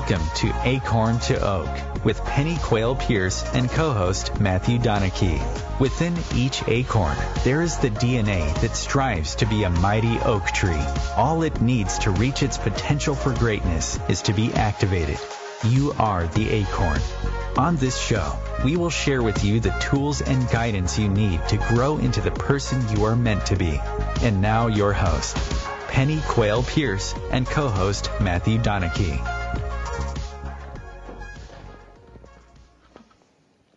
Welcome to Acorn to Oak with Pennie Quaile-Pearce and co-host Matthew Donachie. Within each acorn, there is the DNA that strives to be a mighty oak tree. All it needs to reach its potential for greatness is to be activated. You are the acorn. On this show, we will share with you the tools and guidance you need to grow into the person you are meant to be. And now your host, Pennie Quaile-Pearce and co-host Matthew Donachie.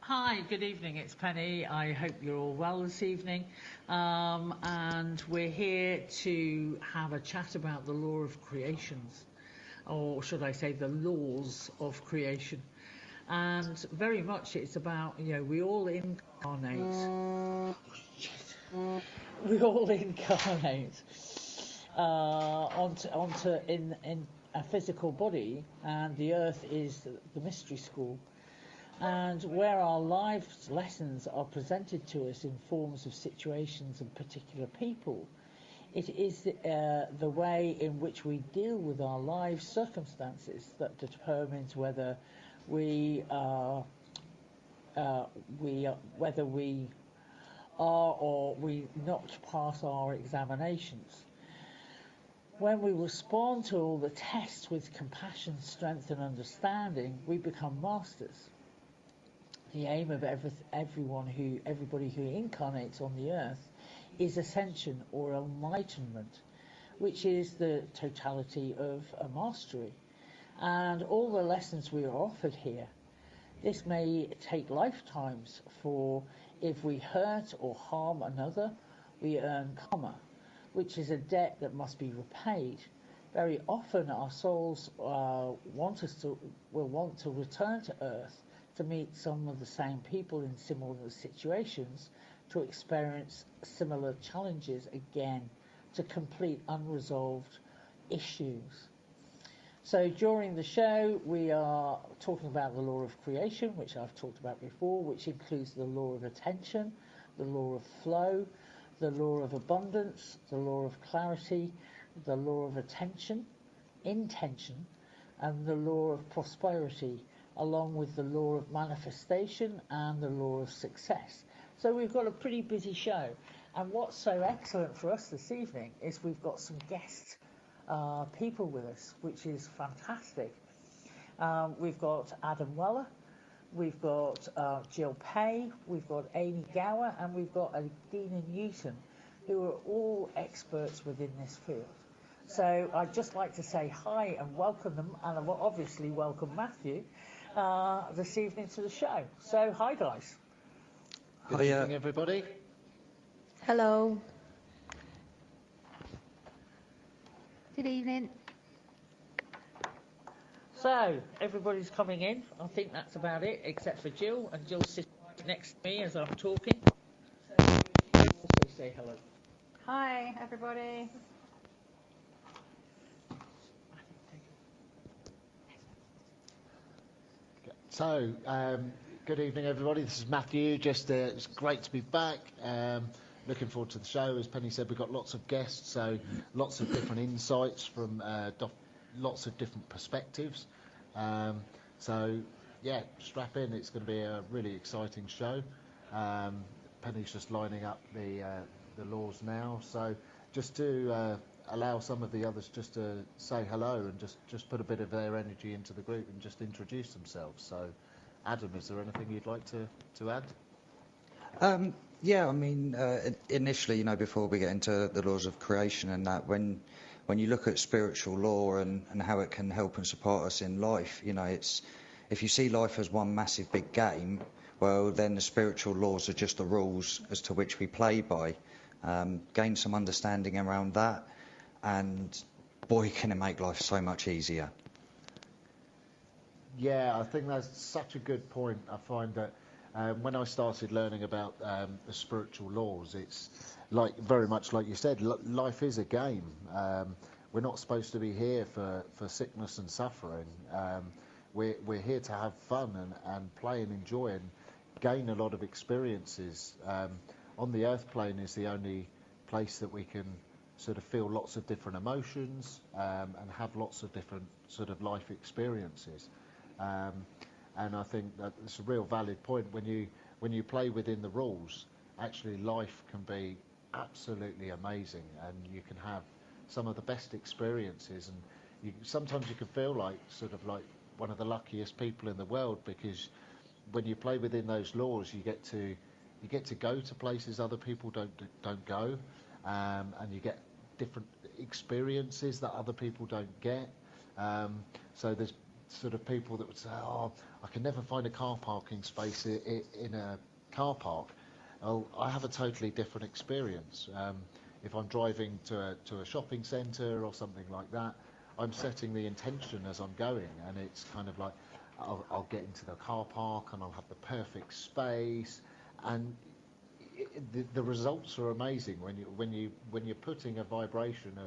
Hi, good evening, it's Pennie. I hope you're all well this evening. And we're here to have a chat about the law of creations, or should I say the laws of creation. And very much it's about, we all incarnate. We all incarnate onto in a physical body, and the earth is the mystery school. And where our life's lessons are presented to us in forms of situations and particular people, it is the way in which we deal with our life circumstances that determines whether we are or we not pass our examinations. When we respond to all the tests with compassion, strength and understanding, we become masters. The aim of everybody who incarnates on the earth is ascension or enlightenment, which is the totality of a mastery. And all the lessons we are offered here, this may take lifetimes, for if we hurt or harm another, we earn karma, which is a debt that must be repaid. Very often our souls will want to return to earth to meet some of the same people in similar situations, to experience similar challenges again, to complete unresolved issues. So during the show, we are talking about the law of creation, which I've talked about before, which includes the law of attention, the law of flow, the law of abundance, the law of clarity, the law of attention, intention, and the law of prosperity, along with the law of manifestation and the law of success. So we've got a pretty busy show. And what's so excellent for us this evening is we've got some guest people with us, which is fantastic. We've got Adam Weller, we've got Jill Pay, we've got Amy Gower, and we've got Adina Newton, who are all experts within this field. So I'd just like to say hi and welcome them, and I'll obviously welcome Matthew this evening to the show. So hi guys. Good evening everybody. Hello. Good evening. So everybody's coming in. I think that's about it, except for Jill, and Jill's sitting next to me as I'm talking. So also say hello. Hi everybody. So, good evening everybody, this is Matthew. It's great to be back. Looking forward to the show. As Pennie said, we've got lots of guests, so lots of different insights from lots of different perspectives. So, yeah, strap in. It's going to be a really exciting show. Pennie's just lining up the laws now. So, just to allow some of the others just to say hello and just put a bit of their energy into the group and just introduce themselves. So, Adam, is there anything you'd like to add? Yeah, I mean, initially, before we get into the laws of creation and that, when you look at spiritual law and how it can help and support us in life, it's if you see life as one massive big game, well, then the spiritual laws are just the rules as to which we play by. Gain some understanding around that, and boy, can it make life so much easier. Yeah, I think that's such a good point. I find that when I started learning about the spiritual laws, it's very much like you said, life is a game. We're not supposed to be here for sickness and suffering. We're here to have fun and play and enjoy and gain a lot of experiences. On the earth plane is the only place that we can sort of feel lots of different emotions and have lots of different sort of life experiences. And I think that it's a real valid point. When you play within the rules, actually life can be absolutely amazing, and you can have some of the best experiences. And sometimes you can feel like sort of like one of the luckiest people in the world, because when you play within those laws, you get to go to places other people don't go, and you get different experiences that other people don't get. So there's sort of people that would say, "Oh, I can never find a car parking space in a car park." Well, I have a totally different experience. If I'm driving to a shopping centre or something like that, I'm setting the intention as I'm going, and it's kind of like I'll get into the car park and I'll have the perfect space, and the results are amazing when you're putting a vibration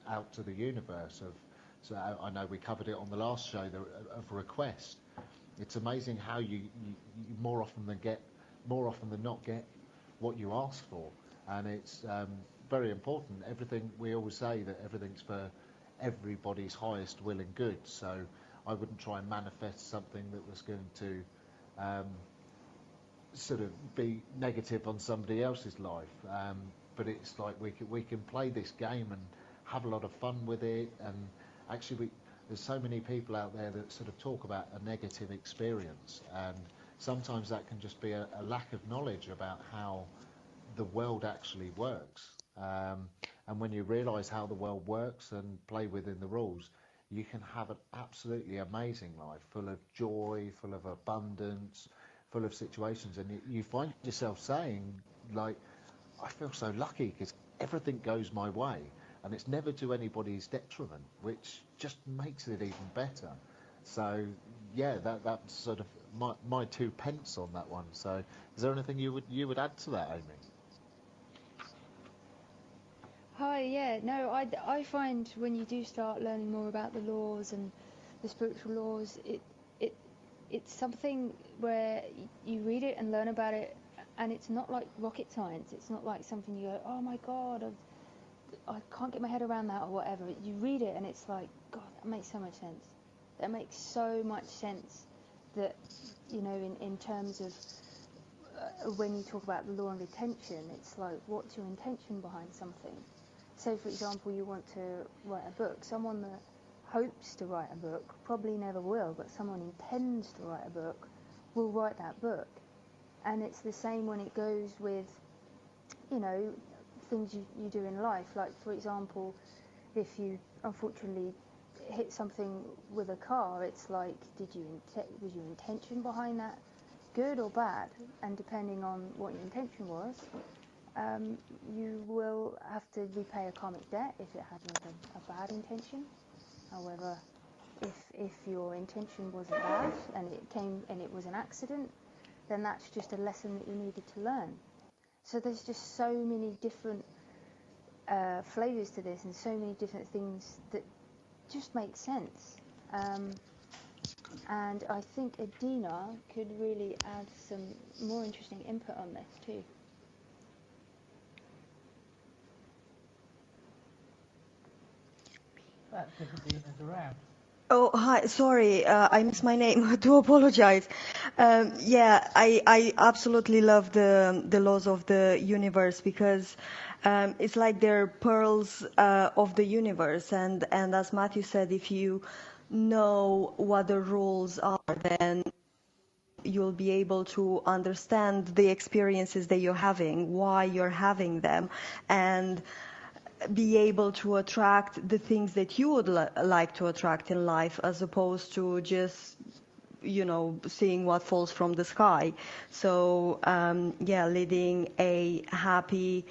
out to the universe of. So I know we covered it on the last show of request. It's amazing how you more often than not get what you ask for, and it's very important. Everything, we always say that everything's for everybody's highest will and good. So I wouldn't try and manifest something that was going to sort of be negative on somebody else's life. But it's like we can play this game and have a lot of fun with it. And actually, there's so many people out there that sort of talk about a negative experience, and sometimes that can just be a lack of knowledge about how the world actually works. And when you realise how the world works and play within the rules, you can have an absolutely amazing life, full of joy, full of abundance, full of situations. And you find yourself saying, like, I feel so lucky because everything goes my way, and it's never to anybody's detriment, which just makes it even better. So yeah, that's sort of my 2 pence on that one. So is there anything you would add to that, Amy? Hi, yeah, no, I find when you do start learning more about the laws and the spiritual laws, it's something where you read it and learn about it, and it's not like rocket science. It's not like something you go, oh my God, I can't get my head around that or whatever. You read it and it's like, God, that makes so much sense. That makes so much sense that, you know, in terms of when you talk about the law of intention, it's like, what's your intention behind something? Say, for example, you want to write a book. Someone that hopes to write a book probably never will, but someone intends to write a book will write that book. And it's the same when it goes with, you know, things you do in life. Like, for example, if you unfortunately hit something with a car, it's like, was your intention behind that good or bad? And depending on what your intention was, you will have to repay a karmic debt if it had a bad intention. However, if your intention wasn't bad and it was an accident, then that's just a lesson that you needed to learn. So there's just so many different flavours to this, and so many different things that just make sense. And I think Adina could really add some more interesting input on this too. That's if Adina's around. Oh, hi. Sorry, I missed my name. I do apologize. Yeah, I absolutely love the laws of the universe, because it's like they're pearls of the universe. And as Matthew said, if you know what the rules are, then you'll be able to understand the experiences that you're having, why you're having them, and be able to attract the things that you would like to attract in life, as opposed to just, you know, seeing what falls from the sky. So yeah, leading a happy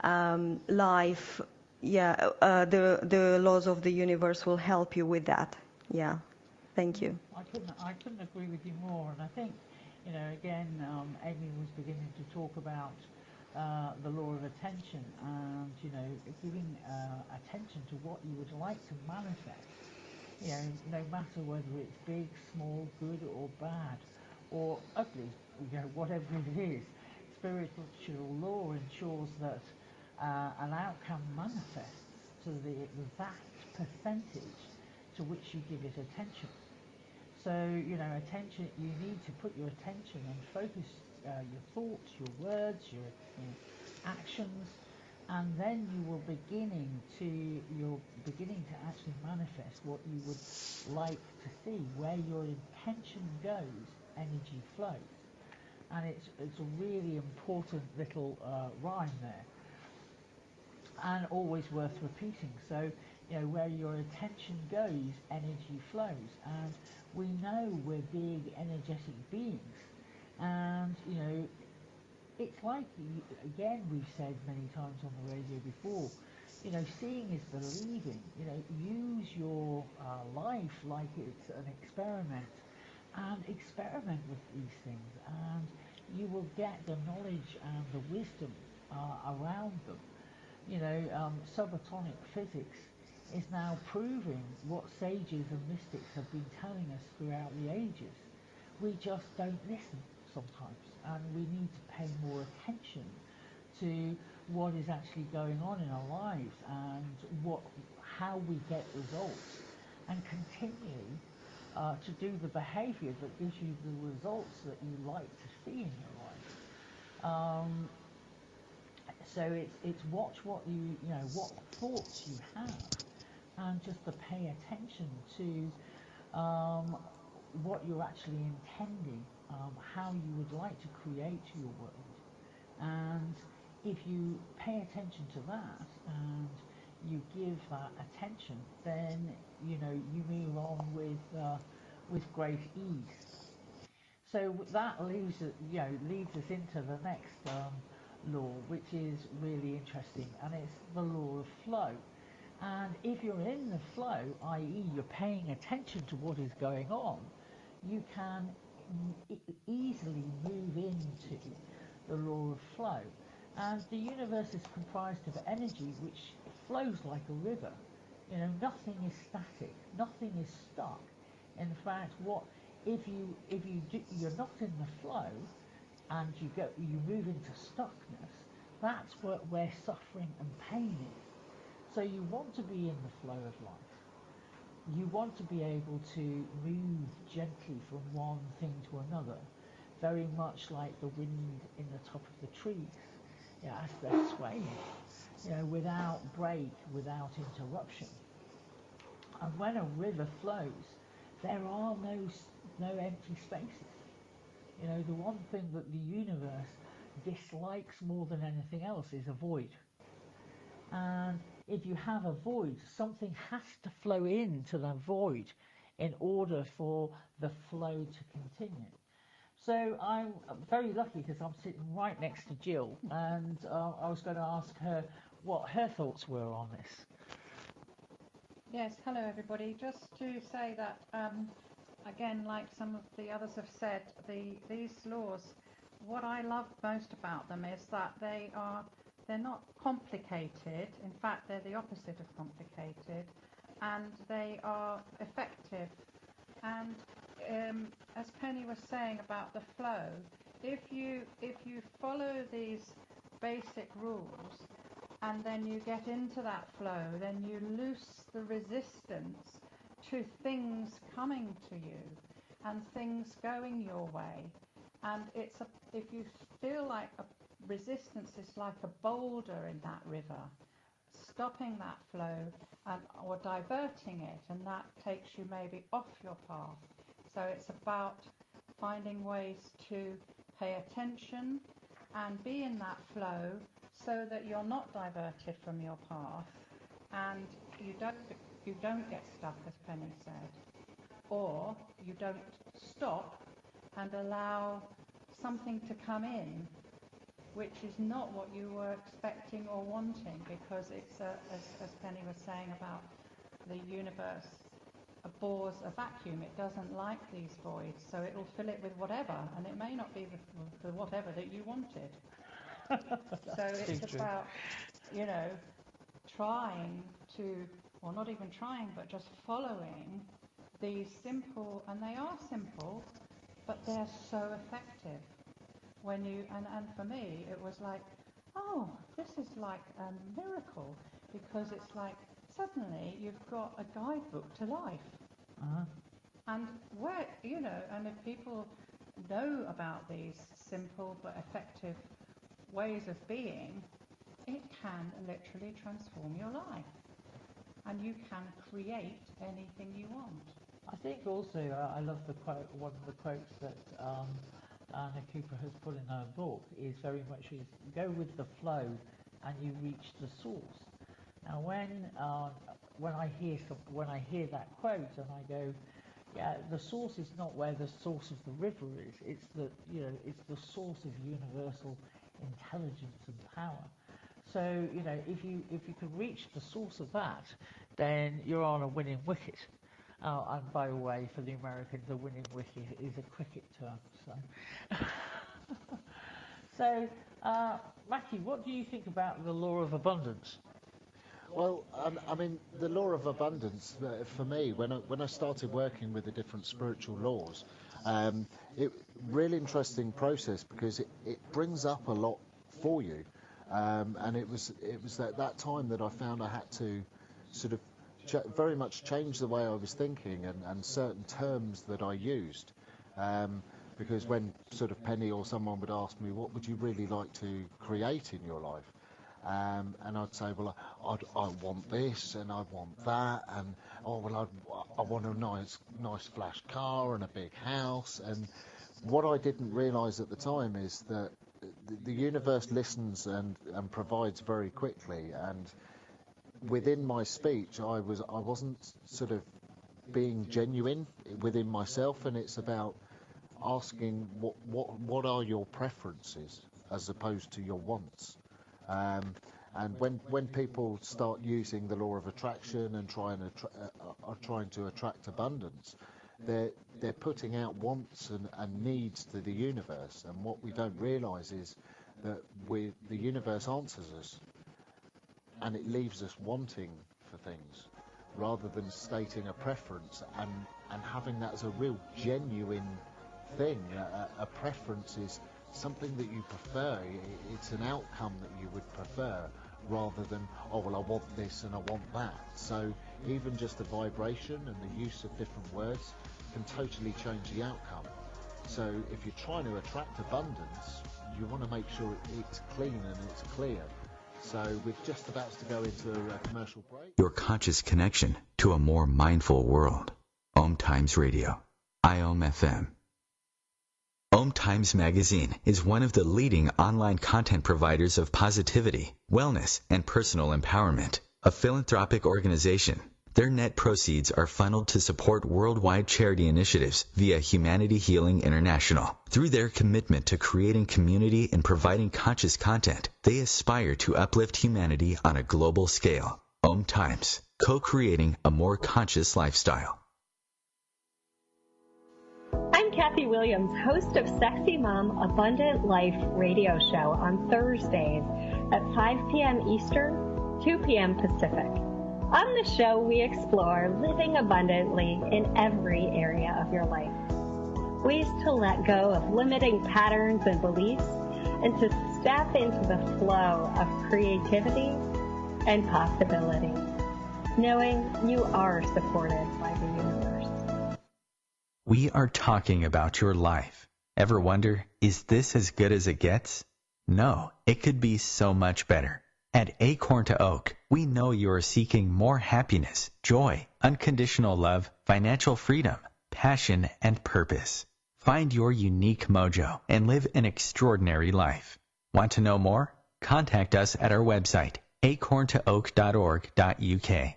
life. Yeah, the laws of the universe will help you with that. Yeah, thank you. I couldn't agree with you more, and I think, you know, again, Amy was beginning to talk about the law of attention, and, you know, giving attention to what you would like to manifest, you know, no matter whether it's big, small, good or bad, or ugly, you know, whatever it is. Spiritual law ensures that an outcome manifests to the exact percentage to which you give it attention. So, attention, you need to put your attention and focus your thoughts, your words, your actions, and then you're beginning to actually manifest what you would like to see. Where your intention goes, energy flows. And it's a really important little rhyme there, and always worth repeating. So, where your attention goes, energy flows. And we know we're big energetic beings, and it's like, again, we've said many times on the radio before, seeing is believing. Use your life like it's an experiment, and experiment with these things, and you will get the knowledge and the wisdom around them. Subatomic physics is now proving what sages and mystics have been telling us throughout the ages. We just don't listen sometimes, and we need to pay more attention to what is actually going on in our lives, and how we get results, and continue to do the behaviour that gives you the results that you like to see in your life. So it's watch what what thoughts you have, and just to pay attention to what you're actually intending, how you would like to create your world. And if you pay attention to that and you give that attention, then you move on with great ease. So that leads us into the next law, which is really interesting, and it's the law of flow. And if you're in the flow, i.e. you're paying attention to what is going on, you can easily move into the law of flow. And the universe is comprised of energy which flows like a river. Nothing is static, nothing is stuck. In fact, you're not in the flow, and you move into stuckness, that's where suffering and pain is. So you want to be in the flow of life. You want to be able to move gently from one thing to another, very much like the wind in the top of the trees, as they're swaying, without break, without interruption. And when a river flows, there are no empty spaces. The one thing that the universe dislikes more than anything else is a void. And if you have a void, something has to flow into that void in order for the flow to continue. So I'm very lucky because I'm sitting right next to Jill, and I was going to ask her what her thoughts were on this. Yes, hello everybody. Just to say that, again, like some of the others have said, these laws, what I love most about them is that they're not complicated. In fact, they're the opposite of complicated, and they are effective. And as Penny was saying about the flow, if you follow these basic rules and then you get into that flow, then you loose the resistance to things coming to you and things going your way. And if you feel like a resistance is like a boulder in that river, stopping that flow or diverting it, and that takes you maybe off your path. So it's about finding ways to pay attention and be in that flow so that you're not diverted from your path, and you don't get stuck, as Penny said, or you don't stop and allow something to come in which is not what you were expecting or wanting, because it's as Penny was saying about the universe abhors a vacuum. It doesn't like these voids, so it will fill it with whatever, and it may not be the whatever that you wanted. So it's about, trying to, or not even trying, but just following these simple, and they are simple, but they're so effective. When you, and for me, it was like oh, this is like a miracle, because it's like suddenly you've got a guidebook to life. And where, and if people know about these simple but effective ways of being, it can literally transform your life. And you can create anything you want. I think also I love the quote. One of the quotes that Anna Cooper has put in her book is very much is go with the flow, and you reach the source. Now, when I hear that quote, and I go, yeah, the source is not where the source of the river is. It's it's the source of universal intelligence and power. So if you can reach the source of that, then you're on a winning wicket. And by the way, for the Americans, a winning wicket is a cricket term. So, Matthew, what do you think about the law of abundance? Well, I mean, the law of abundance, for me, when I started working with the different spiritual laws, it really interesting process, because it brings up a lot for you. And it was at that time that I found I had to sort of very much change the way I was thinking and certain terms that I used. Because when sort of Penny or someone would ask me, what would you really like to create in your life? And I'd say, well, I want this and I want that, and I want a nice flash car and a big house. And what I didn't realise at the time is that the universe listens and provides very quickly. And within my speech, I wasn't sort of being genuine within myself, and it's about asking what are your preferences as opposed to your wants. And when people start using the law of attraction and trying to attract abundance, they're putting out wants and needs to the universe. And what we don't realise is that the universe answers us, and it leaves us wanting for things rather than stating a preference and having that as a real genuine thing. A preference is something that you prefer. It's an outcome that you would prefer, rather than, oh, well, I want this and I want that. So even just the vibration and the use of different words can totally change the outcome. So if you're trying to attract abundance, you want to make sure it's clean and it's clear. So we're just about to go into a commercial break. Your conscious connection to a more mindful world. OMTimes Radio. IOM-FM. OMTimes Magazine is one of the leading online content providers of positivity, wellness, and personal empowerment. A philanthropic organization, their net proceeds are funneled to support worldwide charity initiatives via Humanity Healing International. Through their commitment to creating community and providing conscious content, they aspire to uplift humanity on a global scale. OMTimes, co-creating a more conscious lifestyle. I'm Kathy Williams, host of Sexy Mom Abundant Life radio show on Thursdays at 5 p.m. Eastern, 2 p.m. Pacific. On the show, we explore living abundantly in every area of your life. Ways to let go of limiting patterns and beliefs and to step into the flow of creativity and possibility, knowing you are supported by the universe. We are talking about your life. Ever wonder, is this as good as it gets? No, it could be so much better. At Acorn to Oak, we know you are seeking more happiness, joy, unconditional love, financial freedom, passion, and purpose. Find your unique mojo and live an extraordinary life. Want to know more? Contact us at our website, acorntooak.org.uk.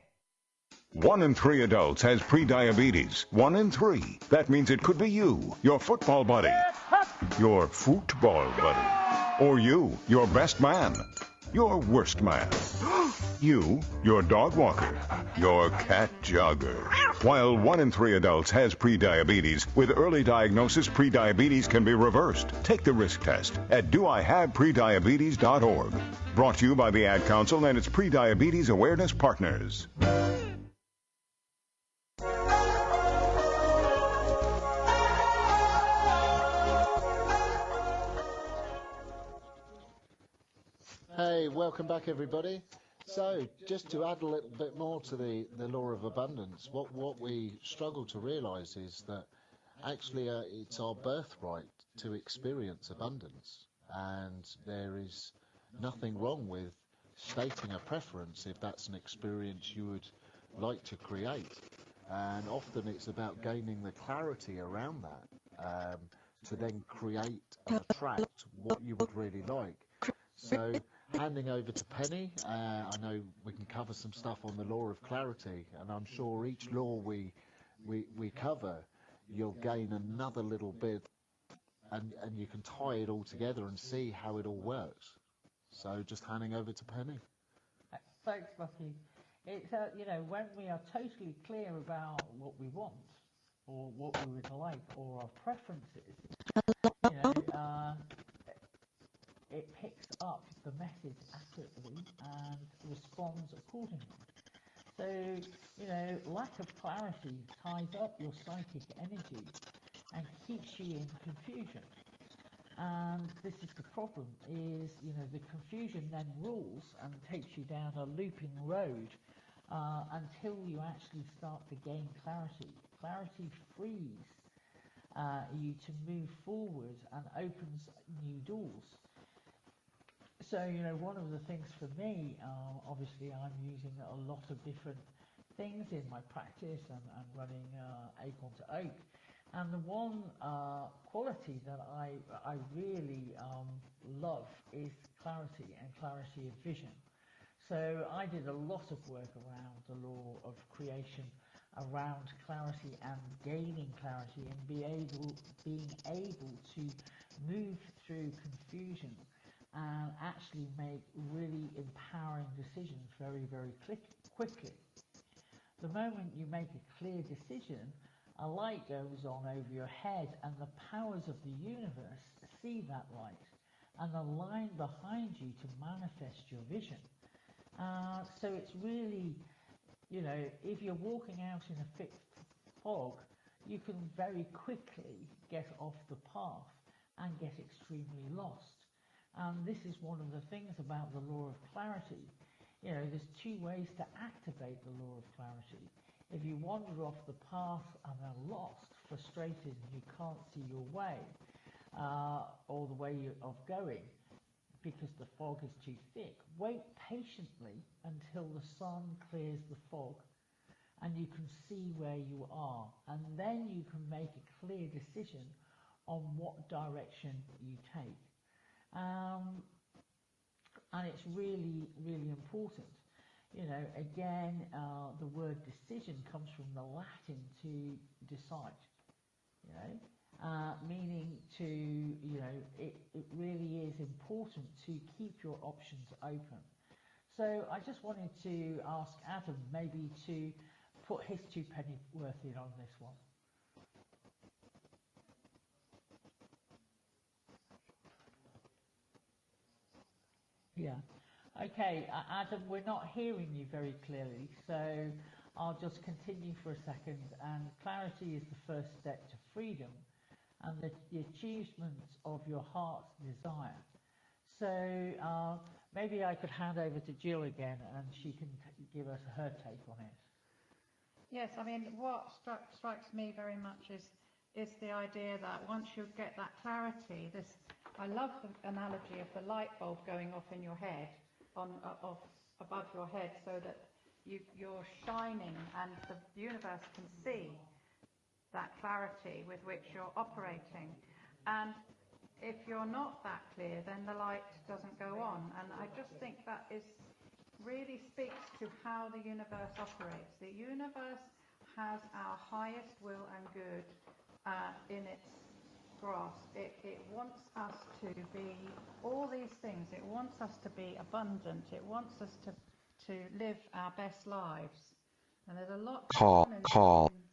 1 in 3 adults has prediabetes. 1 in 3. That means it could be you, your football buddy, your football buddy, or you, your best man, your worst man, you, your dog walker, your cat jogger. While 1 in 3 adults has prediabetes, with early diagnosis, prediabetes can be reversed. Take the risk test at doihaveprediabetes.org. Brought to you by the Ad Council and its Prediabetes Awareness Partners. Hey, welcome back, everybody. So, just to add a little bit more to the law of abundance, what we struggle to realise is that actually it's our birthright to experience abundance, and there is nothing wrong with stating a preference if that's an experience you would like to create. And often it's about gaining the clarity around that to then create and attract what you would really like. So, handing over to Penny, I know we can cover some stuff on the law of clarity, and I'm sure each law we cover, you'll gain another little bit, and you can tie it all together and see how it all works. So, just handing over to Penny. Thanks, Matthew. It's when we are totally clear about what we want, or what we would like, or our preferences, it picks up the message accurately and responds accordingly. So, lack of clarity ties up your psychic energy and keeps you in confusion. And this is the problem, is, the confusion then rules and takes you down a looping road until you actually start to gain clarity. Clarity frees you to move forward and opens new doors. So, one of the things for me, obviously I'm using a lot of different things in my practice and running Acorn to Oak. And the one quality that I really love is clarity and clarity of vision. So I did a lot of work around the law of creation, around clarity and gaining clarity, and being able to move through confusion and actually make really empowering decisions very, very quickly. The moment you make a clear decision, a light goes on over your head, and the powers of the universe see that light and align behind you to manifest your vision. So it's really, if you're walking out in a thick fog, you can very quickly get off the path and get extremely lost. And this is one of the things about the law of clarity. There's two ways to activate the law of clarity. If you wander off the path and are lost, frustrated, and you can't see your way, or the way of going, because the fog is too thick, wait patiently until the sun clears the fog and you can see where you are, and then you can make a clear decision on what direction you take. And it's really, really important. Again, the word decision comes from the Latin to decide, meaning to, it really is important to keep your options open. So I just wanted to ask Adam maybe to put his 2 penny worth in on this one. Yeah. Okay, Adam, we're not hearing you very clearly, so I'll just continue for a second. And clarity is the first step to freedom and the achievement of your heart's desire. So maybe I could hand over to Jill again, and she can give us her take on it. Yes, I mean, what strikes me very much is the idea that once you get that clarity, I love the analogy of the light bulb going off in your head, above your head, so that you're shining and the universe can see that clarity with which you're operating. And if you're not that clear, then the light doesn't go on. And I just think that really speaks to how the universe operates. The universe has our highest will and good in its grasp. It wants us to be all these things. It wants us to be abundant. It wants us to live our best lives. And there's a lot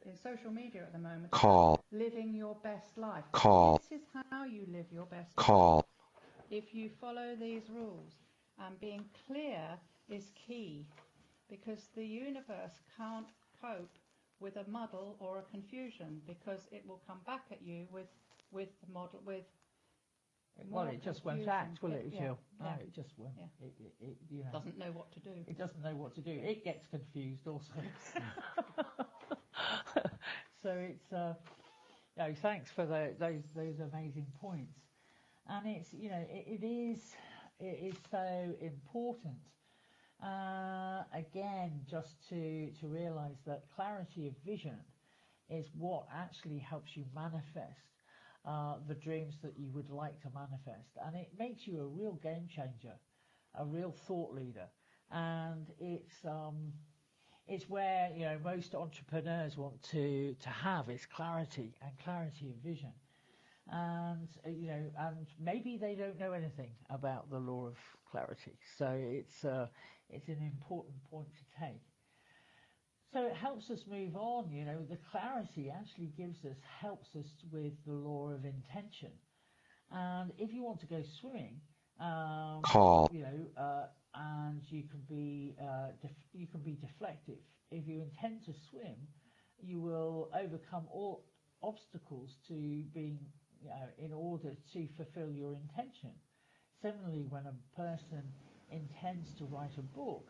in social media at the moment about living your best life. This is how you live your best life. If you follow these rules, and being clear is key, because the universe can't cope with a muddle or a confusion, because it will come back at you with Well, it just won't act, will it, Jill? No, Yeah. it just won't. Yeah. It you know, Doesn't know what to do. It doesn't know what to do. It gets confused also. So it's, thanks for those amazing points. And it's, it is so important. Again, just to realise that clarity of vision is what actually helps you manifest the dreams that you would like to manifest, and it makes you a real game changer, a real thought leader, and it's where most entrepreneurs want to have is clarity of vision, and and maybe they don't know anything about the law of clarity, so it's an important point to take. So it helps us move on, the clarity actually helps us with the law of intention. And if you want to go swimming, and you can be deflective. If you intend to swim, you will overcome all obstacles to being, in order to fulfill your intention. Similarly, when a person intends to write a book,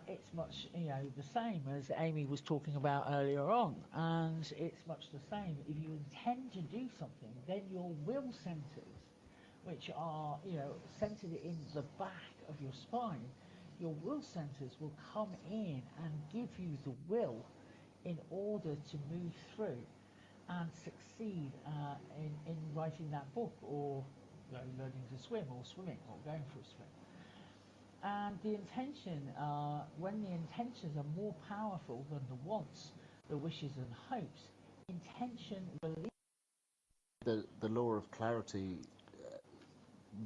it's much, the same as Amy was talking about earlier on, and it's much the same. If you intend to do something, then your will centers, which are, centered in the back of your spine, your will centers will come in and give you the will in order to move through and succeed in writing that book, or learning to swim, or swimming, or going for a swim. And the intention, when the intentions are more powerful than the wants, the wishes and hopes, intention releases. The law of clarity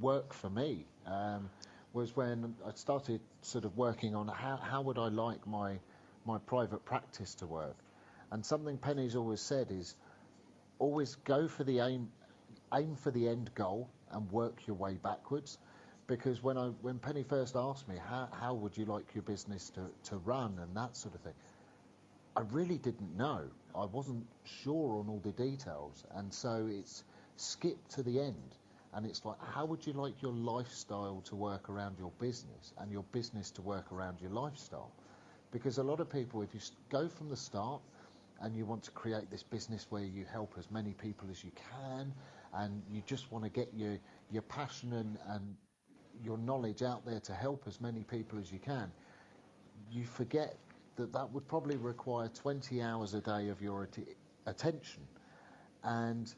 worked for me was when I started sort of working on how would I like my private practice to work. And something Penny's always said is always go for the aim for the end goal and work your way backwards. Because when Penny first asked me how would you like your business to run and that sort of thing, I really didn't know. I wasn't sure on all the details, and so it's skipped to the end, and it's like, how would you like your lifestyle to work around your business and your business to work around your lifestyle? Because a lot of people, if you go from the start and you want to create this business where you help as many people as you can, and you just want to get your passion and your knowledge out there to help as many people as you can, you forget that would probably require 20 hours a day of your attention, and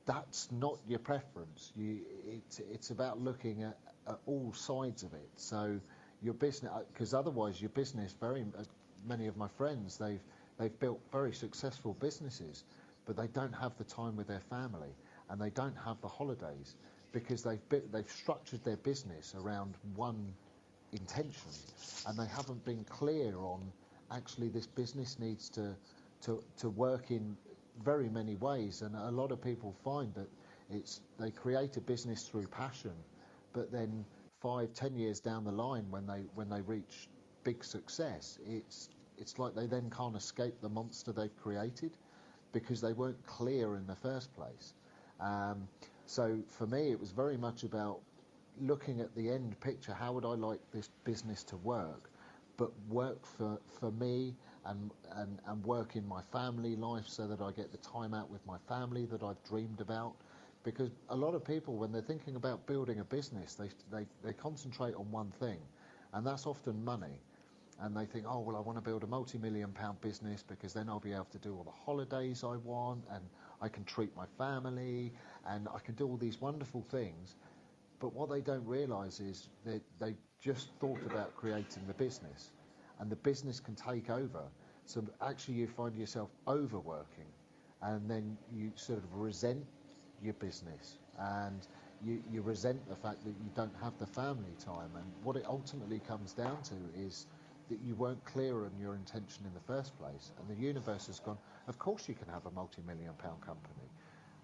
that's not your preference. It's about looking at all sides of it. So your business, because otherwise your business, many of my friends, they've built very successful businesses, but they don't have the time with their family, and they don't have the holidays, because they've structured their business around one intention, and they haven't been clear on actually this business needs to work in very many ways. And a lot of people find that they create a business through passion, but then 5-10 years down the line, when they reach big success, it's like they then can't escape the monster they've created because they weren't clear in the first place. So for me, it was very much about looking at the end picture. How would I like this business to work, but work for me and work in my family life so that I get the time out with my family that I've dreamed about. Because a lot of people, when they're thinking about building a business, they concentrate on one thing, and that's often money. And they think, oh, well, I want to build a multi-million-pound business because then I'll be able to do all the holidays I want, and I can treat my family, and I can do all these wonderful things. But what they don't realise is that they just thought about creating the business, and the business can take over. So actually you find yourself overworking, and then you sort of resent your business, and you resent the fact that you don't have the family time. And what it ultimately comes down to is that you weren't clear on your intention in the first place, and the universe has gone, of course you can have a multi-million-pound company,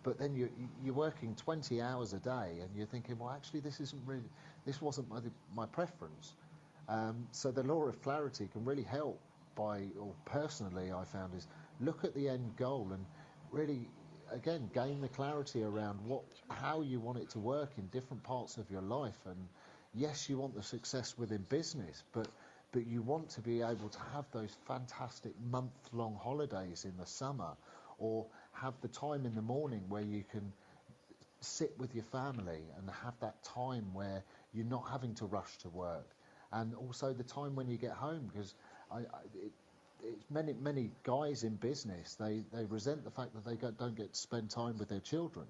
but then you're working 20 hours a day, and you're thinking, well, actually this wasn't my preference. So the law of clarity can really help or personally I found, is look at the end goal and really again, gain the clarity around how you want it to work in different parts of your life. And yes, you want the success within business, but you want to be able to have those fantastic month-long holidays in the summer, or have the time in the morning where you can sit with your family and have that time where you're not having to rush to work, and also the time when you get home, because it's many guys in business, they resent the fact that they don't get to spend time with their children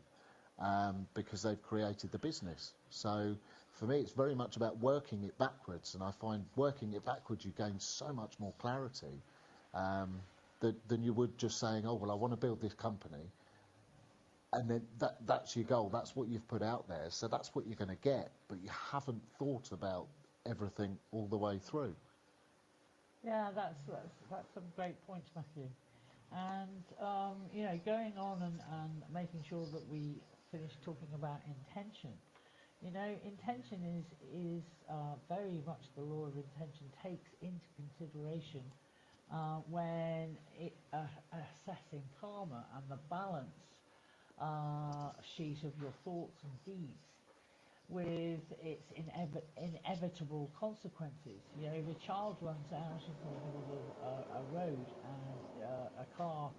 because they've created the business. So for me, it's very much about working it backwards, and I find working it backwards you gain so much more clarity than you would just saying, oh well, I want to build this company, and then that's your goal, that's what you've put out there, so that's what you're going to get, but you haven't thought about everything all the way through. Yeah, that's some great points, Matthew. And you know, going on and making sure that we finish talking about intention. You know, intention is very much, the law of intention takes into consideration when assessing karma and the balance sheet of your thoughts and deeds with its inevitable consequences. You know, if a child runs out into the middle of a road and a car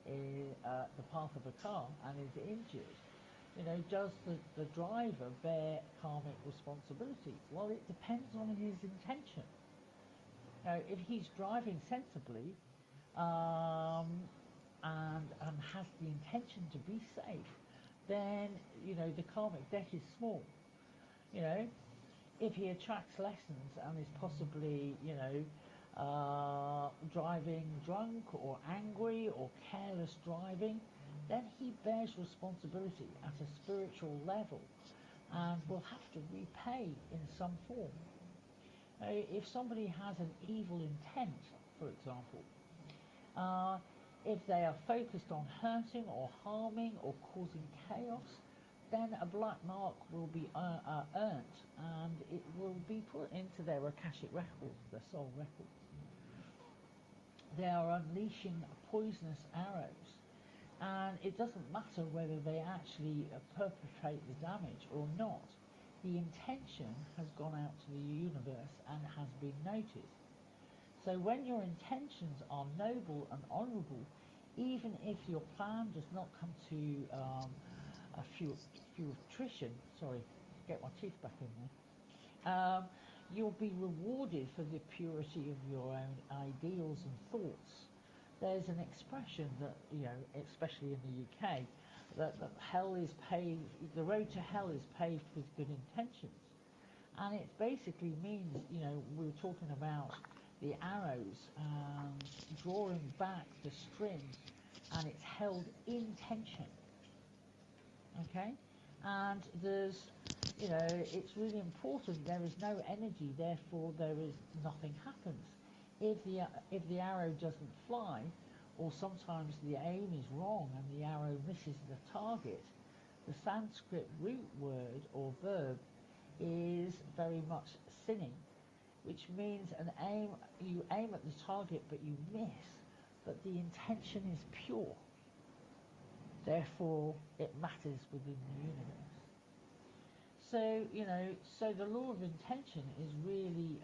is the path of a car and is injured, you know, does the driver bear karmic responsibility? Well, it depends on his intention. Now, if he's driving sensibly and has the intention to be safe, then, you know, the karmic debt is small. You know, if he attracts lessons and is possibly, you know, driving drunk or angry or careless driving, then he bears responsibility at a spiritual level and will have to repay in some form. If somebody has an evil intent, for example, if they are focused on hurting or harming or causing chaos, then a black mark will be earned, and it will be put into their Akashic records, their soul records. They are unleashing poisonous arrows, and it doesn't matter whether they actually perpetrate the damage or not. The intention has gone out to the universe and has been noticed. So when your intentions are noble and honourable, even if your plan does not come to fruition, sorry, get my teeth back in there, you'll be rewarded for the purity of your own ideals and thoughts. There's an expression that, you know, especially in the UK, that hell is paved, the road to hell is paved with good intentions. And it basically means, you know, we were talking about the arrows drawing back the string, and it's held in tension. Okay? And there's, you know, it's really important, there is no energy, therefore nothing happens. If the arrow doesn't fly, or sometimes the aim is wrong and the arrow misses the target, the Sanskrit root word or verb is very much sinning, which means you aim at the target but you miss, but the intention is pure. Therefore, it matters within the universe. So, you know, so the law of intention is really,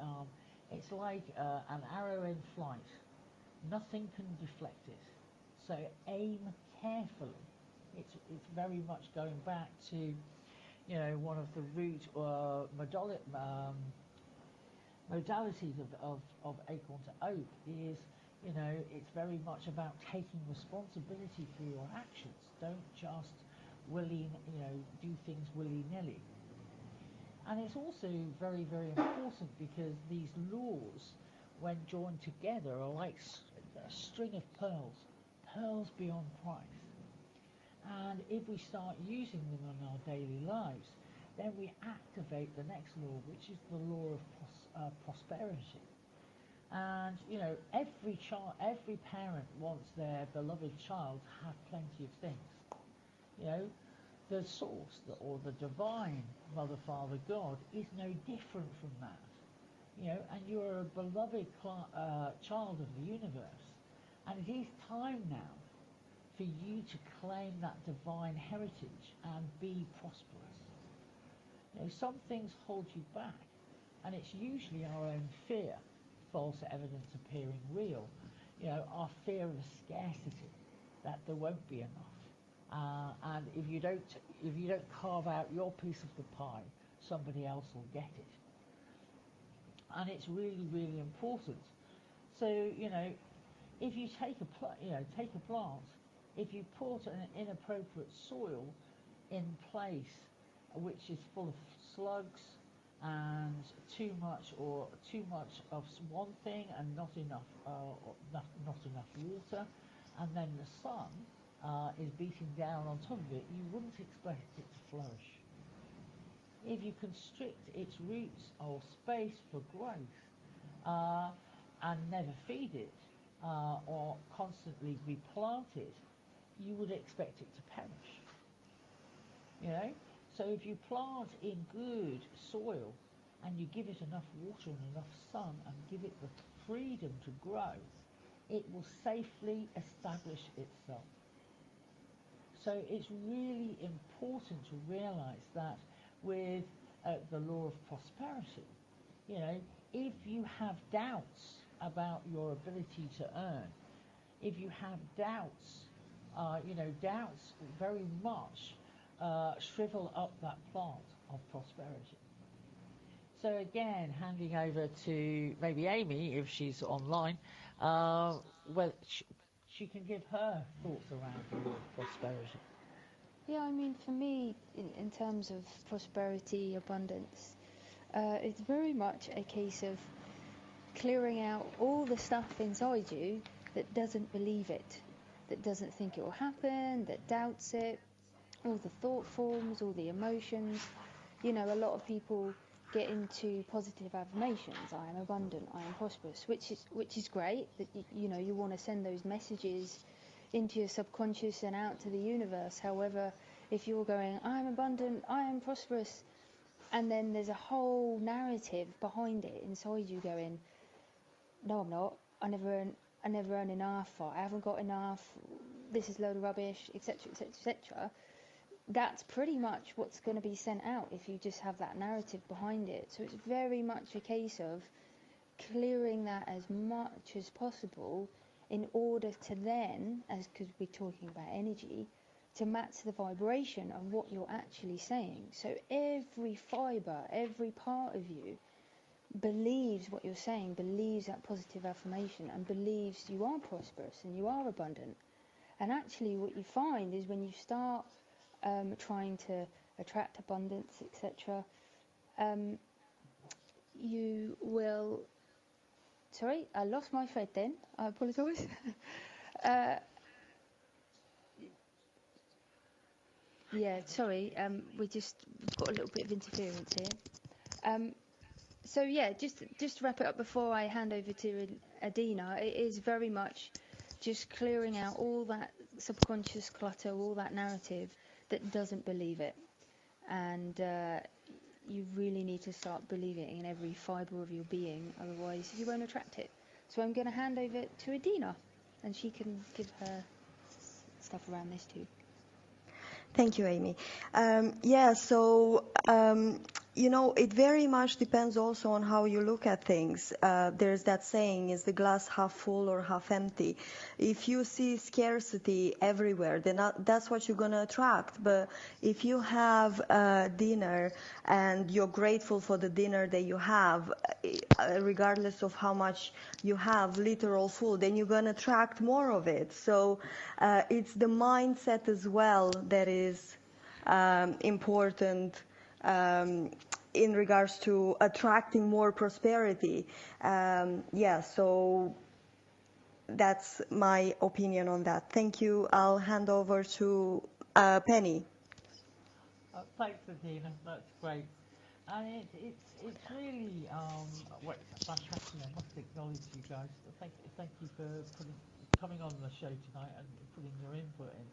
it's like an arrow in flight. Nothing can deflect it. So aim carefully. It's very much going back to, you know, one of the root modalities of acorn to oak is, you know, it's very much about taking responsibility for your actions. Don't just do things willy-nilly. And it's also very, very important because these laws, when joined together, are like a string of pearls beyond price. And if we start using them in our daily lives, then we activate the next law, which is the law of prosperity. And, you know, every parent wants their beloved child to have plenty of things. You know, the source or the divine Mother, Father, God is no different from that. You know, and you're a beloved child of the universe. And it is time now for you to claim that divine heritage and be prosperous. You know, some things hold you back, and it's usually our own fear, false evidence appearing real. You know, our fear of scarcity, that there won't be enough, and if you don't carve out your piece of the pie, somebody else will get it. And it's really, really important. So, you know, if you take a plant, if you put an inappropriate soil in place, which is full of slugs and too much of one thing and not enough water, and then the sun is beating down on top of it, you wouldn't expect it to flourish. If you constrict its roots or space for growth and never feed it or constantly replant it, you would expect it to perish. You know, so if you plant in good soil and you give it enough water and enough sun and give it the freedom to grow, it will safely establish itself. So it's really important to realize that with the law of prosperity, you know, if you have doubts about your ability to earn, if you have doubts, doubts very much shrivel up that plant of prosperity. So again, handing over to maybe Amy, if she's online, well, she can give her thoughts around the law of prosperity. Yeah, I mean, for me, in terms of prosperity, abundance, it's very much a case of clearing out all the stuff inside you that doesn't believe it, that doesn't think it will happen, that doubts it, all the thought forms, all the emotions. You know, a lot of people get into positive affirmations. I am abundant, I am prosperous, which is great. That you want to send those messages into your subconscious and out to the universe. However, if you're going, I am abundant, I am prosperous, and then there's a whole narrative behind it inside you going, no, I'm not. I never earn enough, or I haven't got enough. This is a load of rubbish, etc., etc., etc. That's pretty much what's going to be sent out if you just have that narrative behind it. So it's very much a case of clearing that as much as possible in order to then, because we're talking about energy, to match the vibration of what you're actually saying. So every fibre, every part of you believes what you're saying, believes that positive affirmation, and believes you are prosperous and you are abundant. And actually what you find is when you start trying to attract abundance, etc., you will... Sorry, I lost my thread then. I apologise. Yeah, sorry. We've got a little bit of interference here. So yeah, just to wrap it up before I hand over to Adina, it is very much just clearing out all that subconscious clutter, all that narrative that doesn't believe it. And you really need to start believing it in every fibre of your being, otherwise you won't attract it. So I'm going to hand over to Adina, and she can give her stuff around this too. Thank you, Amy. It very much depends also on how you look at things. There's that saying, is the glass half full or half empty? If you see scarcity everywhere, then that's what you're going to attract. But if you have dinner and you're grateful for the dinner that you have, regardless of how much you have, literal food, then you're going to attract more of it. So it's the mindset as well that is important in regards to attracting more prosperity. So that's my opinion on that. Thank you. I'll hand over to Penny. Thanks, Adina. That's great. And it's really fantastic. I must acknowledge you guys. Thank you for coming on the show tonight and putting your input in.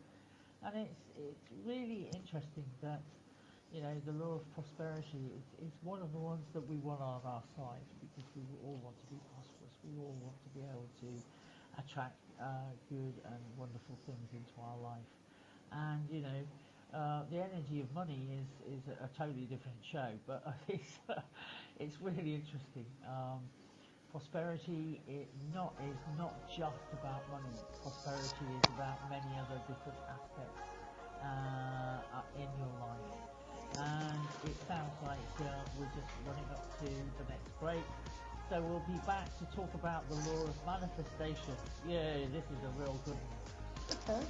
And it's really interesting that, you know, the law of prosperity is one of the ones that we want on our side, because we all want to be prosperous. We all want to be able to attract good and wonderful things into our life. And the energy of money is a totally different show, but it's really interesting. Prosperity is not just about money. Prosperity is about many other different aspects in your life. And it sounds like we're just running up to the next break. So we'll be back to talk about the law of manifestation. Yay, this is a real good one.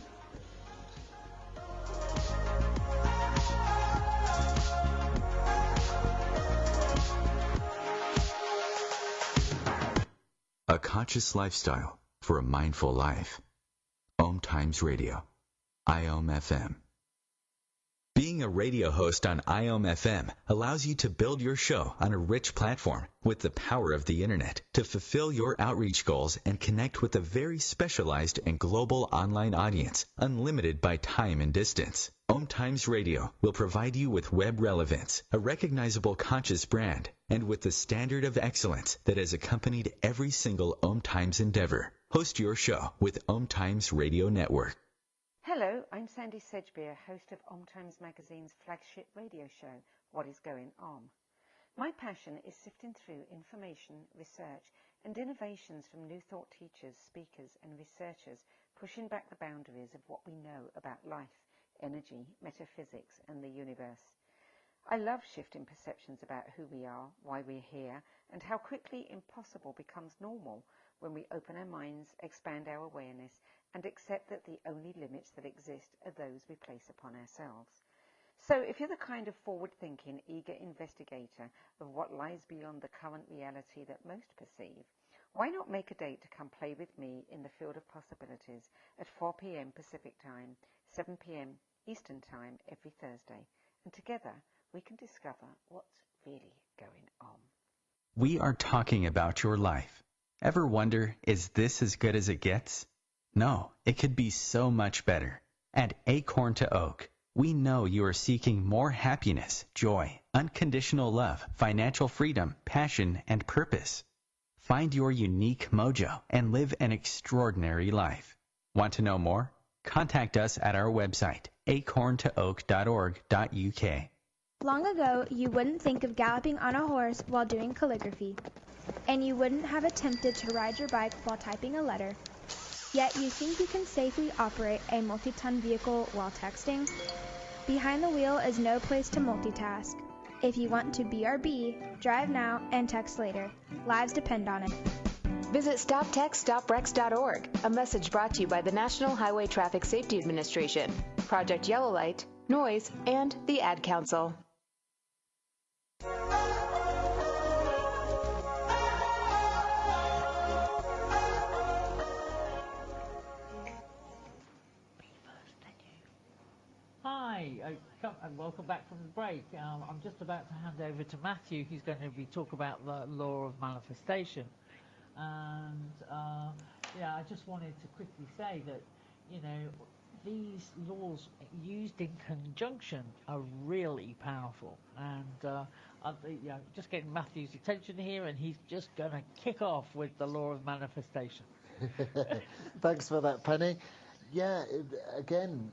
A conscious lifestyle for a mindful life. OMTimes Radio. IOM FM. Being a radio host on IOM FM allows you to build your show on a rich platform with the power of the internet to fulfill your outreach goals and connect with a very specialized and global online audience, unlimited by time and distance. OMTimes Radio will provide you with web relevance, a recognizable conscious brand, and with the standard of excellence that has accompanied every single OMTimes endeavor. Host your show with OMTimes Radio Network. Hello, I'm Sandy Sedgbeer, host of OMTimes Magazine's flagship radio show, What is Going On? My passion is sifting through information, research, and innovations from new thought teachers, speakers, and researchers, pushing back the boundaries of what we know about life, energy, metaphysics, and the universe. I love shifting perceptions about who we are, why we're here, and how quickly impossible becomes normal when we open our minds, expand our awareness, and accept that the only limits that exist are those we place upon ourselves. So if you're the kind of forward-thinking, eager investigator of what lies beyond the current reality that most perceive, why not make a date to come play with me in the field of possibilities at 4 p.m. Pacific Time, 7 p.m. Eastern Time every Thursday, and together we can discover what's really going on. We are talking about your life. Ever wonder, is this as good as it gets? No, it could be so much better. At Acorn to Oak, we know you are seeking more happiness, joy, unconditional love, financial freedom, passion, and purpose. Find your unique mojo and live an extraordinary life. Want to know more? Contact us at our website, acorntooak.org.uk. Long ago, you wouldn't think of galloping on a horse while doing calligraphy, and you wouldn't have attempted to ride your bike while typing a letter. Yet you think you can safely operate a multi-ton vehicle while texting? Behind the wheel is no place to multitask. If you want to BRB, drive now and text later. Lives depend on it. Visit StopTextStopWrecks.org, a message brought to you by the National Highway Traffic Safety Administration, Project Yellow Light, Noise, and the Ad Council. Hi, welcome back from the break. I'm just about to hand over to Matthew, who's going to be talk about the law of manifestation. And I just wanted to quickly say that, these laws used in conjunction are really powerful. And just getting Matthew's attention here, and he's just going to kick off with the law of manifestation. Thanks for that, Penny. Yeah, again,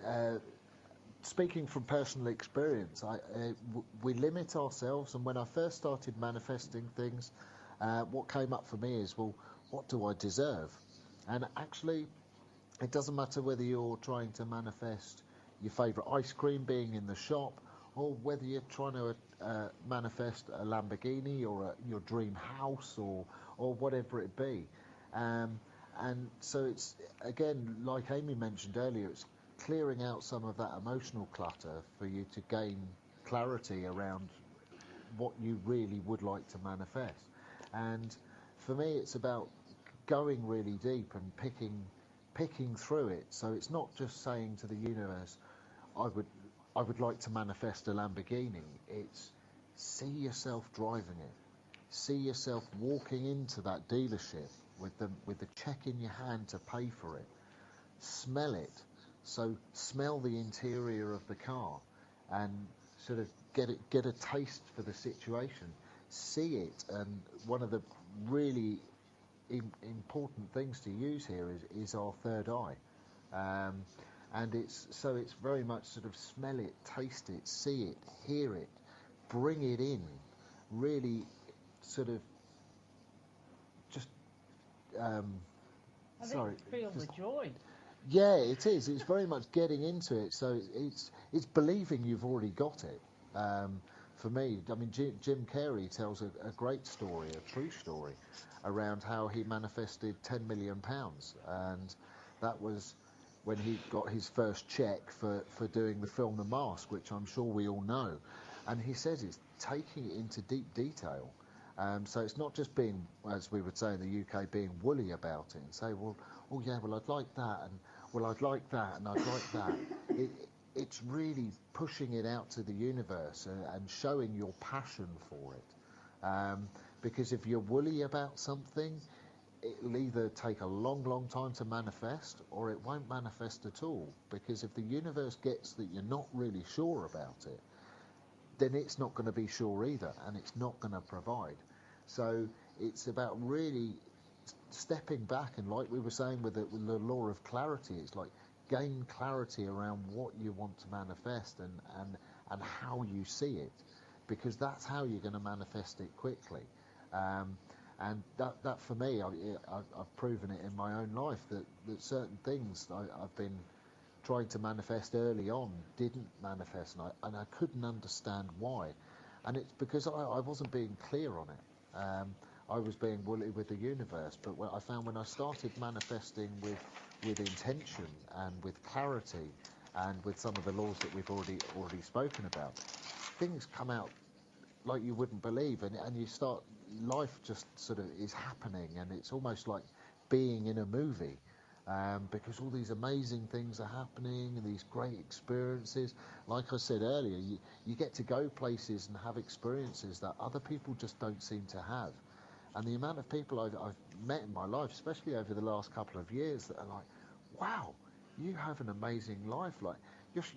speaking from personal experience, we limit ourselves, and when I first started manifesting things, what came up for me is, well, what do I deserve? And actually, it doesn't matter whether you're trying to manifest your favourite ice cream being in the shop, or whether you're trying to manifest a Lamborghini or your dream house or whatever it be. And so it's, again, like Amy mentioned earlier, it's clearing out some of that emotional clutter for you to gain clarity around what you really would like to manifest. And for me, it's about going really deep and picking through it. So it's not just saying to the universe, I would like to manifest a Lamborghini. It's see yourself driving it. See yourself walking into that dealership with the check in your hand to pay for it. Smell it. So smell the interior of the car and sort of get a taste for the situation. See it. And one of the really important things to use here is our third eye. And it's very much sort of smell it, taste it, see it, hear it, bring it in, really sort of just feel the joy. Yeah, it is. It's very much getting into it. So it's believing you've already got it. For me, I mean, Jim Carrey tells a great story, a true story, around how he manifested £10 million, and that was when he got his first cheque for doing the film The Mask, which I'm sure we all know. And he says it's taking it into deep detail. So it's not just being, as we would say in the UK, being woolly about it and say, well, oh yeah, well I'd like that, and well I'd like that, and I'd like that. It's really pushing it out to the universe and showing your passion for it. Because if you're woolly about something, it'll either take a long, long time to manifest, or it won't manifest at all. Because if the universe gets that you're not really sure about it, then it's not going to be sure either, and it's not going to provide. So it's about really stepping back, and like we were saying with the law of clarity, it's like gain clarity around what you want to manifest and how you see it, because that's how you're going to manifest it quickly. And that for me, I've proven it in my own life that certain things I've been trying to manifest early on didn't manifest, and I couldn't understand why. And it's because I wasn't being clear on it. I was being woolly with the universe, but I found when I started manifesting with intention and with clarity and with some of the laws that we've already spoken about, things come out like you wouldn't believe, and you start, life just sort of is happening, and it's almost like being in a movie. Because all these amazing things are happening and these great experiences. Like I said earlier, you get to go places and have experiences that other people just don't seem to have. And the amount of people I've met in my life, especially over the last couple of years, that are like, wow, you have an amazing life. Like,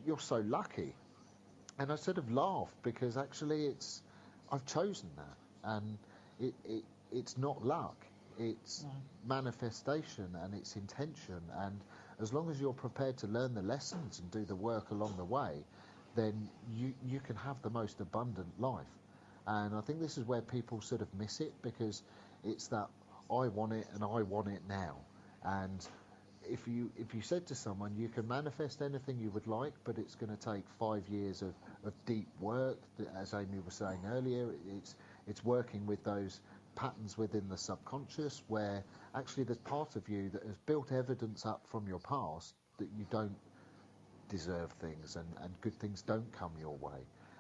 you're so lucky. And I sort of laugh because actually I've chosen that. And it's not luck. It's manifestation, and it's intention, and as long as you're prepared to learn the lessons and do the work along the way, then you can have the most abundant life. And I think this is where people sort of miss it, because it's that I want it and I want it now. And if you said to someone you can manifest anything you would like, but it's going to take 5 years of deep work, as Amy was saying earlier, it's working with those patterns within the subconscious, where actually there's part of you that has built evidence up from your past that you don't deserve things, and good things don't come your way.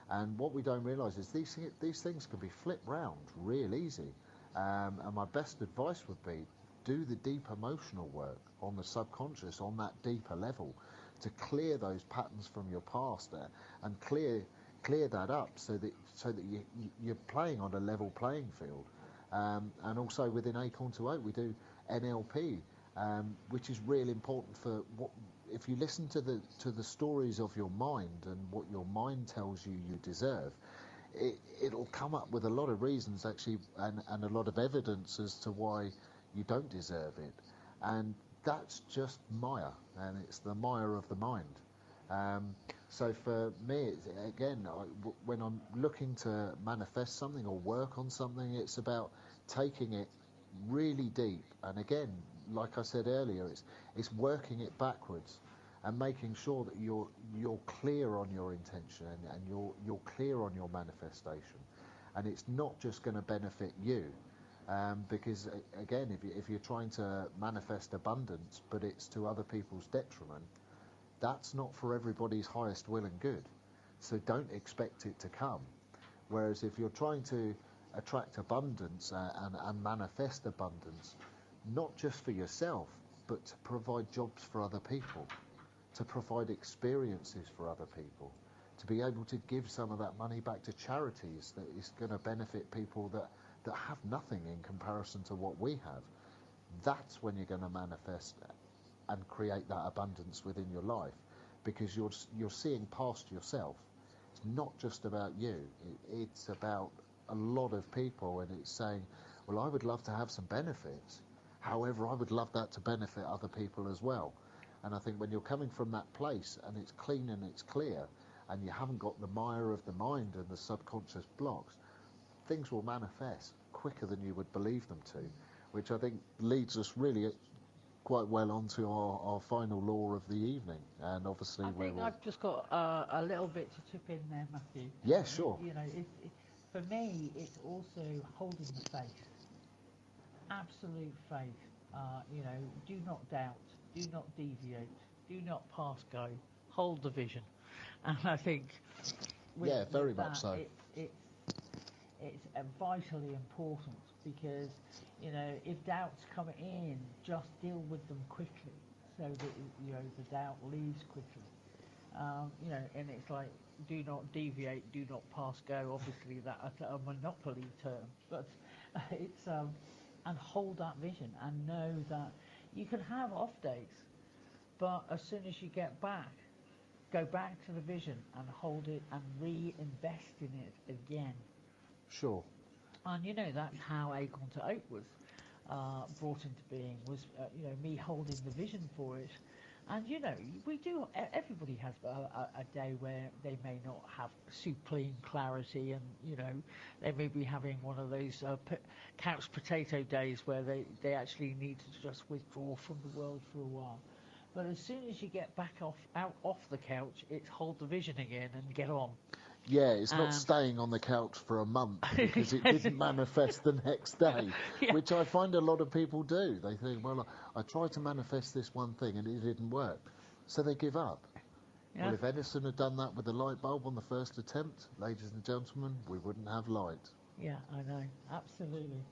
And what we don't realise is these things can be flipped round real easy. And my best advice would be, do the deep emotional work on the subconscious, on that deeper level, to clear those patterns from your past there, and clear that up so that you're playing on a level playing field. And also within Acorn to Oak we do NLP, which is really important for what, if you listen to the stories of your mind and what your mind tells you deserve, it'll come up with a lot of reasons actually, and a lot of evidence as to why you don't deserve it. And that's just Maya, and it's the Maya of the mind. So for me, again, when I'm looking to manifest something or work on something, it's about taking it really deep. And again, like I said earlier, it's working it backwards and making sure that you're clear on your intention, and you're clear on your manifestation. And it's not just going to benefit you. Because again, if you're trying to manifest abundance, but it's to other people's detriment, that's not for everybody's highest will and good. So don't expect it to come. Whereas if you're trying to attract abundance and manifest abundance, not just for yourself, but to provide jobs for other people, to provide experiences for other people, to be able to give some of that money back to charities that is going to benefit people that have nothing in comparison to what we have, that's when you're going to manifest and create that abundance within your life, because you're seeing past yourself. It's not just about you, it's about a lot of people, and it's saying, well, I would love to have some benefits, However, I would love that to benefit other people as well. And I think when you're coming from that place and it's clean and it's clear, and you haven't got the mire of the mind and the subconscious blocks, things will manifest quicker than you would believe them to, which I think leads us really quite well onto our final law of the evening. And obviously I think I've just got a little bit to chip in there, Matthew. Yeah, sure. You know, for me, it's also holding the faith, absolute faith. You know, do not doubt, do not deviate, do not pass go, hold the vision. And I think, very much so. It's vitally important, because, you know, if doubts come in, just deal with them quickly, so that, you know, the doubt leaves quickly. You know, and it's like, do not deviate, do not pass go. Obviously, that's a monopoly term, but it's and hold that vision and know that you can have off days, but as soon as you get back, go back to the vision and hold it and reinvest in it again. Sure. And you know, that's how Acorn to Oak was brought into being, was you know, me holding the vision for it. And you know, everybody has a day where they may not have supreme clarity, and you know, they may be having one of those couch potato days where they actually need to just withdraw from the world for a while. But as soon as you get back off the couch, it's hold the vision again and get on. Yeah, it's not staying on the couch for a month because it didn't manifest the next day, which I find a lot of people do. They think, well, I tried to manifest this one thing and it didn't work, so they give up. Yeah. Well, if Edison had done that with the light bulb on the first attempt, ladies and gentlemen, we wouldn't have light. Yeah, I know, absolutely.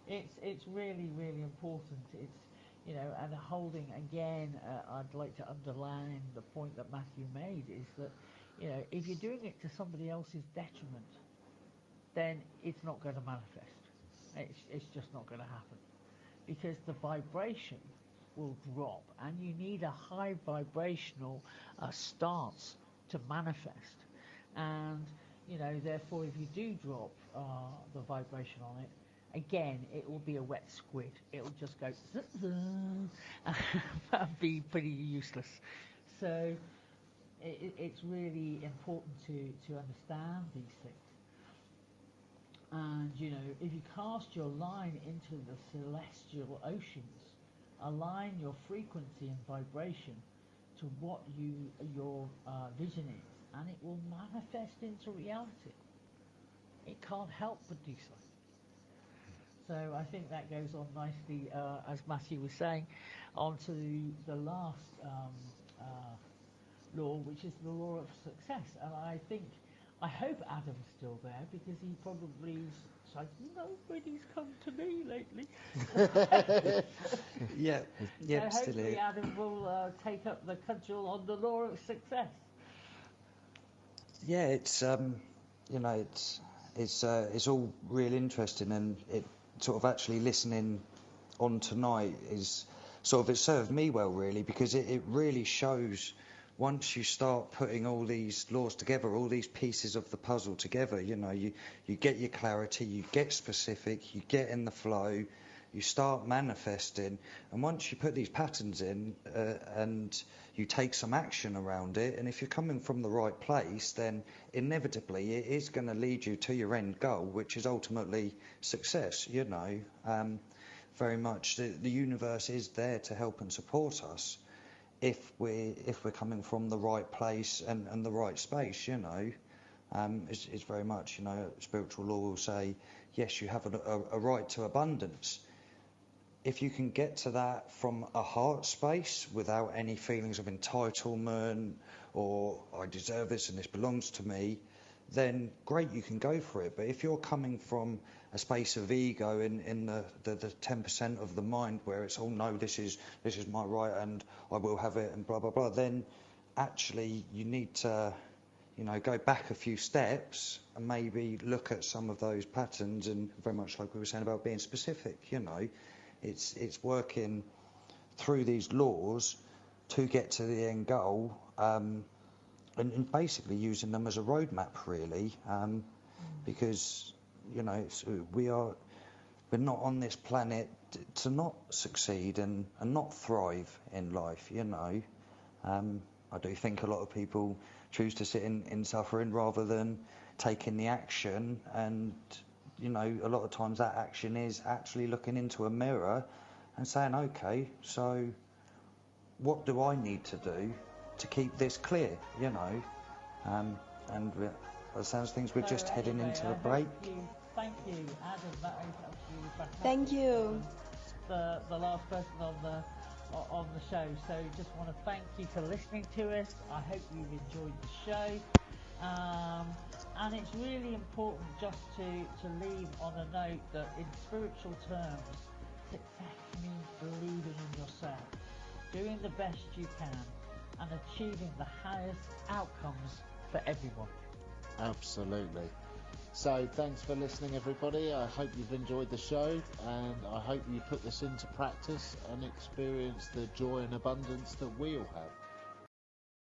It's really, really important. It's, you know, and holding, again, I'd like to underline the point that Matthew made, is that, you know, if you're doing it to somebody else's detriment, then it's not going to manifest. It's just not going to happen, because the vibration will drop, and you need a high vibrational stance to manifest. And, you know, therefore, if you do drop the vibration on it, again, it will be a wet squid. It will just go and be pretty useless. So it's really important to understand these things. And, you know, if you cast your line into the celestial oceans, align your frequency and vibration to what your vision is, and it will manifest into reality. It can't help but do so. So I think that goes on nicely, as Matthew was saying, onto the last law, which is the law of success. And I hope Adam's still there, because he probably is like, nobody's come to me lately. yeah, so still hopefully here. Adam will take up the cudgel on the law of success. Yeah, it's you know, it's all real interesting, and it sort of actually listening on tonight is sort of, it served me well, really, because it really shows, once you start putting all these laws together, all these pieces of the puzzle together, you know, you get your clarity, you get specific, you get in the flow, you start manifesting, and once you put these patterns in and you take some action around it, and if you're coming from the right place, then inevitably it is going to lead you to your end goal, which is ultimately success. You know, very much the universe is there to help and support us if we're coming from the right place and the right space. You know, it's very much, you know, spiritual law will say, yes, you have a right to abundance. If you can get to that from a heart space without any feelings of entitlement or I deserve this and this belongs to me, then great, you can go for it. But if you're coming from a space of ego in the 10% of the mind where it's, oh no, this is my right and I will have it and blah blah blah, then actually you need to, you know, go back a few steps and maybe look at some of those patterns, and very much like we were saying about being specific, you know. It's working through these laws to get to the end goal, and basically using them as a roadmap, really, because, you know, we are we're not on this planet to not succeed and not thrive in life, you know. I do think a lot of people choose to sit in suffering rather than taking the action, and, you know, a lot of times that action is actually looking into a mirror and saying, okay, so what do I need to do to keep this clear, you know? And by the sounds of things, we're just heading into the break. Thank you, Adam. That is absolutely fantastic. Thank you. The last person on the show. So just want to thank you for listening to us. I hope you've enjoyed the show. And it's really important just to leave on a note that in spiritual terms, success means believing in yourself, doing the best you can, and achieving the highest outcomes for everyone. Absolutely. So thanks for listening, everybody. I hope you've enjoyed the show, and I hope you put this into practice and experience the joy and abundance that we all have.